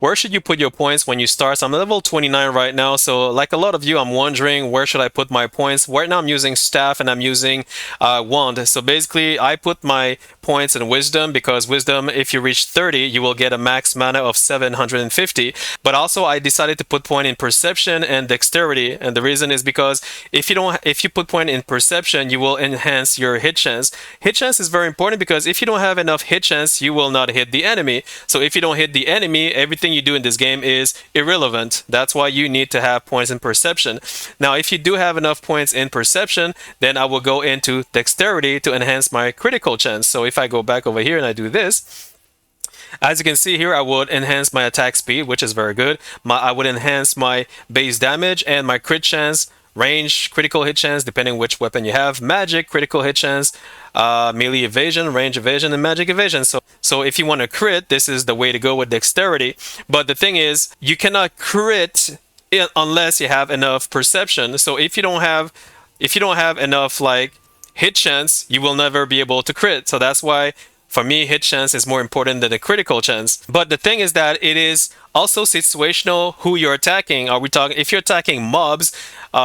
Where should you put your points when you start? So I'm level 29 right now. So like a lot of you, I'm wondering where should I put my points? Right now I'm using staff and I'm using wand. So basically I put my points in wisdom because wisdom, if you reach 30, you will get a max mana of 750. But also I decided to put point in perception and dexterity. And the reason is because if you put point in perception, you will enhance your hit chance. Hit chance is very important because if you don't have enough hit chance, you will not hit the enemy. So if you don't hit the enemy, everything you do in this game is irrelevant. That's why you need to have points in perception. Now, if you do have enough points in perception, then I will go into dexterity to enhance my critical chance. So if I go back over here and I do this, as you can see here, I would enhance my attack speed, which is very good. I would enhance my base damage and my crit chance, range, critical hit chance, depending which weapon you have, magic, critical hit chance, melee evasion, range evasion, and magic evasion. So if you want to crit, this is the way to go with dexterity. But the thing is, you cannot crit unless you have enough perception. So if you don't have enough like hit chance, you will never be able to crit. So that's why for me, hit chance is more important than the critical chance. But the thing is that it is also situational who you're attacking. Are we talking if you're attacking mobs,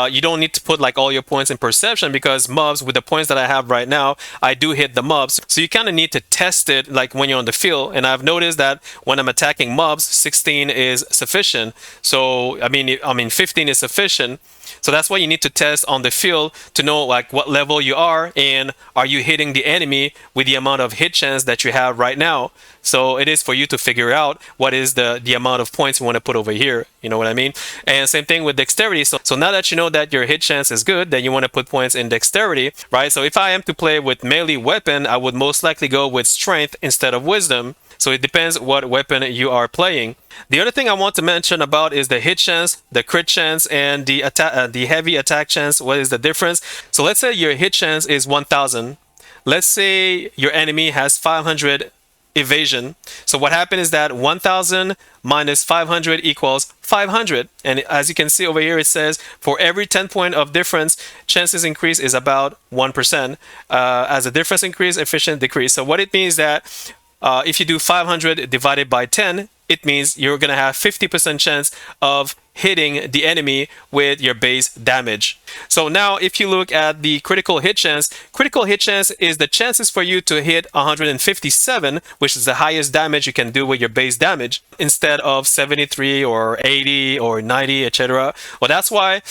you don't need to put like all your points in perception because mobs with the points that I have right now, I do hit the mobs. So you kind of need to test it like when you're on the field. And I've noticed that when I'm attacking mobs, 16 is sufficient. So I mean 15 is sufficient. So that's why you need to test on the field to know like what level you are and are you hitting the enemy with the amount of hit chance that you have right now. So it is for you to figure out what is the amount of points you want to put over here. You know what I mean? And same thing with dexterity. So now that you know that your hit chance is good, then you want to put points in dexterity, right? So if I am to play with melee weapon, I would most likely go with strength instead of wisdom. So it depends what weapon you are playing. The other thing I want to mention about is the hit chance, the crit chance, and the heavy attack chance. What is the difference? So let's say your hit chance is 1000. Let's say your enemy has 500 evasion. So what happened is that 1000 minus 500 equals 500. And as you can see over here, it says for every 10 point of difference, chances increase is about 1%. As the difference increase, efficient decrease. So what it means that if you do 500 divided by 10, it means you're going to have 50% chance of hitting the enemy with your base damage. So now if you look at the critical hit chance is the chances for you to hit 157, which is the highest damage you can do with your base damage, instead of 73 or 80 or 90, etc. Well, that's why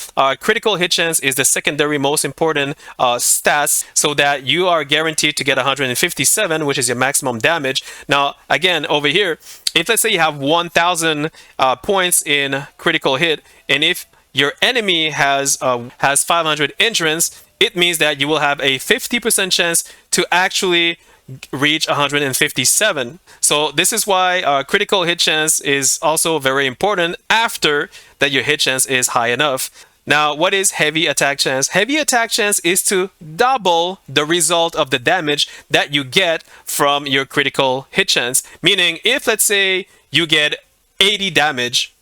critical hit chance is the secondary most important stats, so that you are guaranteed to get 157, which is your maximum damage. Now, again, over here, if let's say you have 1000 points in critical hit, and if your enemy has 500 endurance, it means that you will have a 50% chance to actually reach 157. So this is why critical hit chance is also very important after that your hit chance is high enough. Now, what is heavy attack chance? Heavy attack chance is to double the result of the damage that you get from your critical hit chance. Meaning, if let's say you get 80 damage,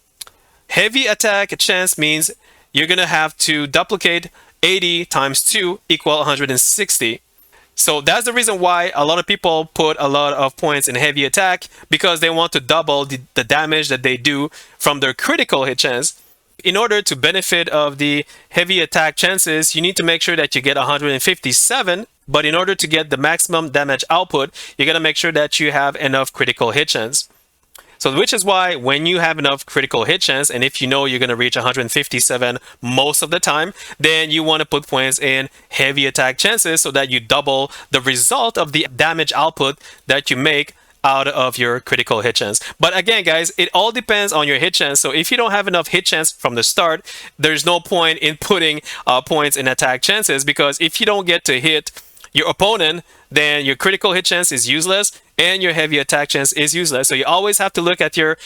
heavy attack chance means you're going to have to duplicate 80 times 2 equal 160. So that's the reason why a lot of people put a lot of points in heavy attack, because they want to double the damage that they do from their critical hit chance. In order to benefit of the heavy attack chances, you need to make sure that you get 157. But in order to get the maximum damage output, you got to make sure that you have enough critical hit chance. So which is why when you have enough critical hit chance, and if you know you're going to reach 157 most of the time, then you want to put points in heavy attack chances so that you double the result of the damage output that you make out of your critical hit chance. But again, guys, it all depends on your hit chance. So if you don't have enough hit chance from the start, there's no point in putting points in attack chances, because if you don't get to hit your opponent, then your critical hit chance is useless and your heavy attack chance is useless. So you always have to look at your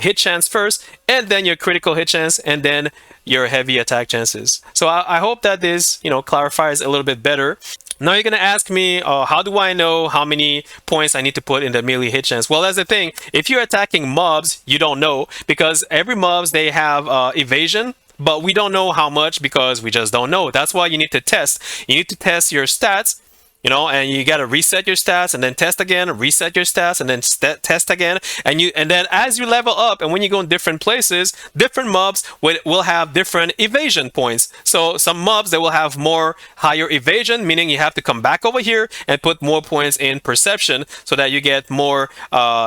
hit chance first, and then your critical hit chance, and then your heavy attack chances. So I hope that this clarifies a little bit better. Now you're going to ask me, how do I know how many points I need to put in the melee hit chance? Well, that's the thing. If you're attacking mobs, you don't know, because every mobs, they have evasion, but we don't know how much because we just don't know. That's why you need to test. You need to test your stats you know, and you got to reset your stats and then test again, reset your stats and then test again. And then as you level up and when you go in different places, different mobs will have different evasion points. So some mobs that will have more higher evasion, meaning you have to come back over here and put more points in perception so that you get more,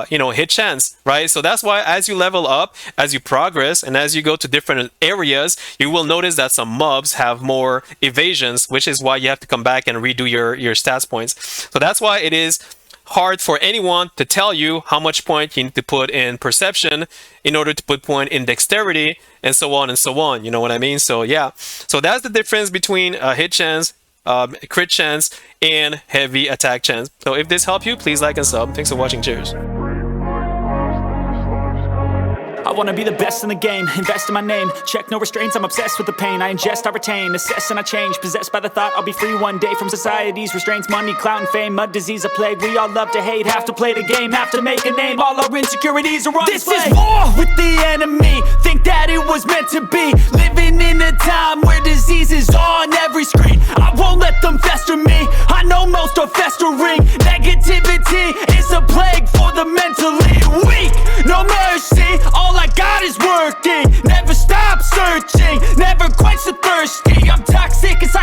you know, hit chance, right? So that's why as you level up, as you progress, and as you go to different areas, you will notice that some mobs have more evasions, which is why you have to come back and redo your stats points. So that's why it is hard for anyone to tell you how much point you need to put in perception in order to put point in dexterity and so on and so on. You know what I mean? So yeah, so that's the difference between hit chance, crit chance, and heavy attack chance. So if this helped you, please like and sub. Thanks for watching. Cheers. I wanna be the best in the game, invest in my name. Check no restraints, I'm obsessed with the pain. I ingest, I retain, assess and I change. Possessed by the thought I'll be free one day from society's restraints. Money, clout and fame, mud, disease, a plague. We all love to hate, have to play the game, have to make a name. All our insecurities are on display. This is war with the enemy, think that it was meant to be. Living in a time where disease is on every screen. I won't let them fester me, I know most are festering. Negativity is a plague for the mentally weak. No mercy, all I got is working. Never stop searching, never quench the thirsty. I'm toxic, it's